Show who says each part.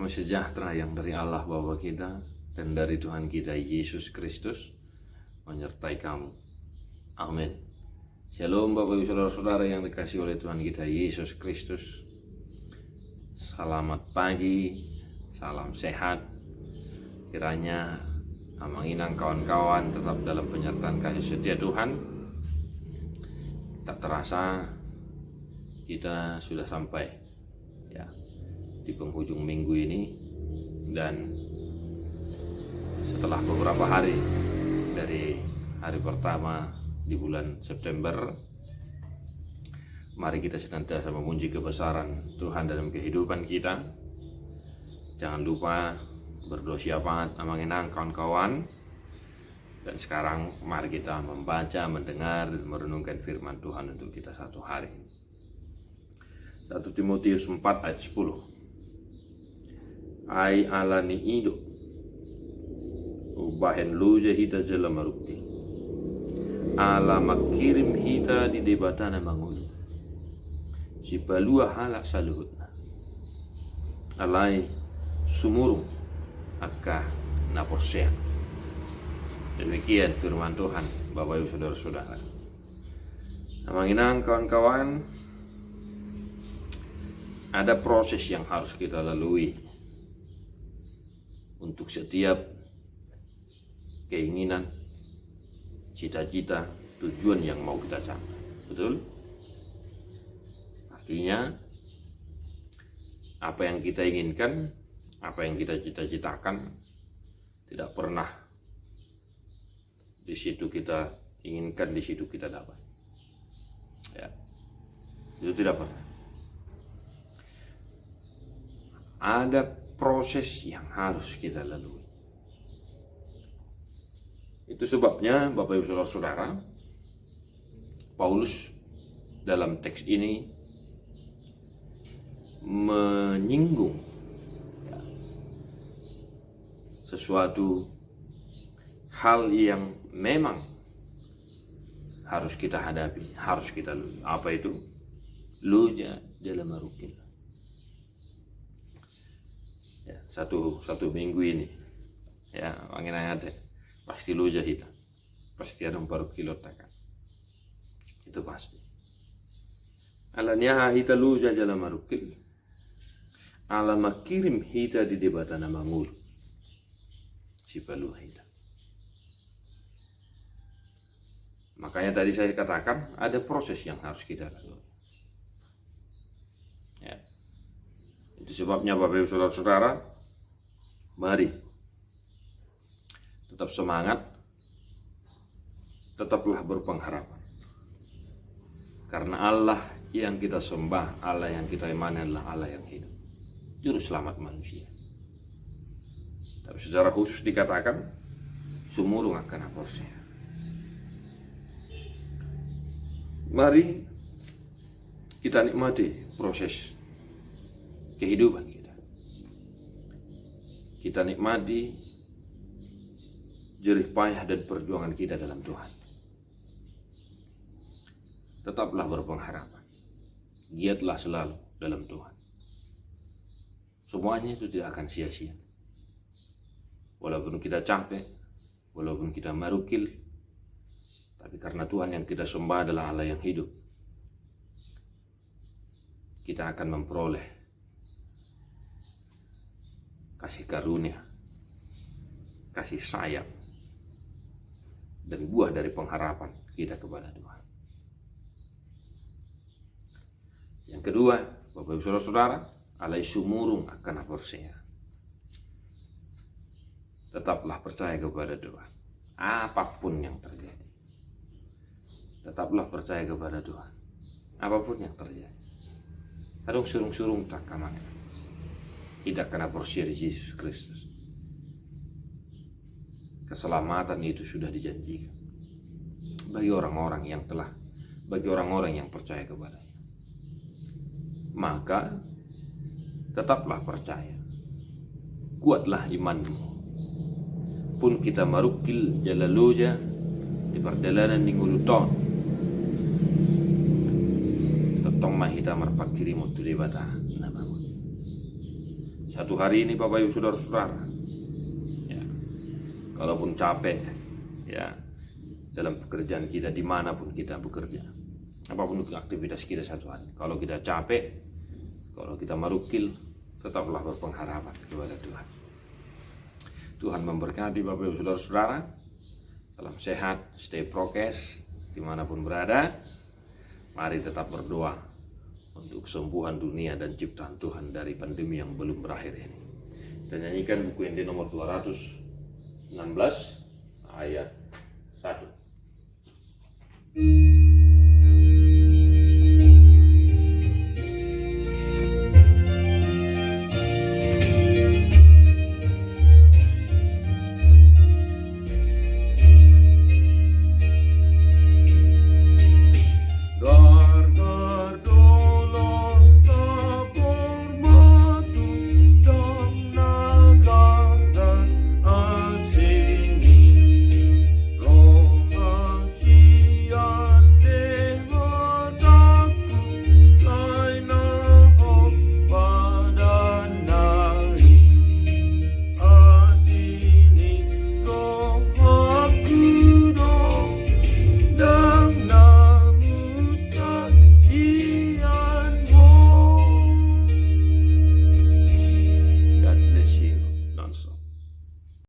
Speaker 1: Damai sejahtera yang dari Allah Bapa kita dan dari Tuhan kita Yesus Kristus menyertai kamu. Amin. Shalom Bapak Ibu Saudara-saudara yang dikasihi oleh Tuhan kita Yesus Kristus. Selamat pagi, salam sehat. Kiranya Amanginang kawan-kawan tetap dalam penyertaan kasih setia Tuhan. Tak terasa kita sudah sampai ya di penghujung minggu ini, dan setelah beberapa hari dari hari pertama di bulan September, mari kita senantiasa memuji kebesaran Tuhan dalam kehidupan kita. Jangan lupa berdoa syafaat Amanginang kawan-kawan. Dan sekarang mari kita membaca, mendengar, dan merenungkan firman Tuhan untuk kita satu hari. 1 Timotius 4 ayat 10. Ai alani ido ubahen luja hita jela marukti ala makirim hita di debatana mangulu si palua halak saluhutna alai sumurung akka naposean. Demikian firman Tuhan, Bapak Ibu Saudara-saudara. Amanginang kawan-kawan, ada proses yang harus kita lalui untuk setiap keinginan, cita-cita, tujuan yang mau kita capai. Betul? Artinya apa yang kita inginkan, apa yang kita cita-citakan tidak pernah di situ kita inginkan, di situ kita dapat. Ya. Itu tidak pernah. Ada proses yang harus kita lalui. Itu sebabnya Bapak Ibu Saudara-saudara, Paulus dalam teks ini menyinggung ya, sesuatu hal yang memang harus kita hadapi, harus kita lalui. Apa itu? Luja dalam marukin. Ya, satu minggu ini ya angin ada pasti luja hita, pasti ada baru kilo takan, itu pasti. Alanya hita luja dalam marukil ala makirim hita di debatana mangul si palu hita. Makanya tadi saya katakan ada proses yang harus kita lalui. Ya. Itu sebabnya Bapak Ibu Saudara-saudara, mari tetap semangat, tetaplah berpengharapan. Karena Allah yang kita sembah, Allah yang kita imani adalah Allah yang hidup, juru selamat manusia. Tapi secara khusus dikatakan sumurung akan aposnya. Mari kita nikmati proses kehidupan kita. Kita nikmati jerih payah dan perjuangan kita dalam Tuhan. Tetaplah berpengharapan. Giatlah selalu dalam Tuhan. Semuanya itu tidak akan sia-sia. Walaupun kita capek, walaupun kita marukil, tapi karena Tuhan yang kita sembah adalah Allah yang hidup, kita akan memperoleh kasih karunia, kasih sayang, dan buah dari pengharapan kita kepada Tuhan. Yang kedua, Bapak Ibu Saudara-saudara, alai sumurung akan aporsea. Tetaplah percaya kepada Tuhan, apapun yang terjadi. Tetaplah percaya kepada Tuhan, apapun yang terjadi. Adong surung-surung tak kamang. Tidak kena porsi Yesus Kristus. Keselamatan itu sudah dijanjikan bagi orang-orang yang percaya kepadanya. Maka tetaplah percaya, kuatlah imanmu. Pun kita marukil jalaluja di perjalanan di nguluton, tetong mahita marpakiri mutu debata namamu. Satu hari ini Bapak Ibu Saudara-saudara, ya, kalaupun capek, ya, dalam pekerjaan kita dimanapun kita bekerja, apapun aktivitas kita satu hari, kalau kita capek, kalau kita marukil, tetaplah berpengharapan kepada Tuhan. Tuhan memberkati Bapak Ibu Saudara-saudara, salam sehat, stay prokes, dimanapun berada. Mari tetap berdoa untuk kesembuhan dunia dan ciptaan Tuhan dari pandemi yang belum berakhir ini. Kita nyanyikan buku yang di nomor 216 ayat 1.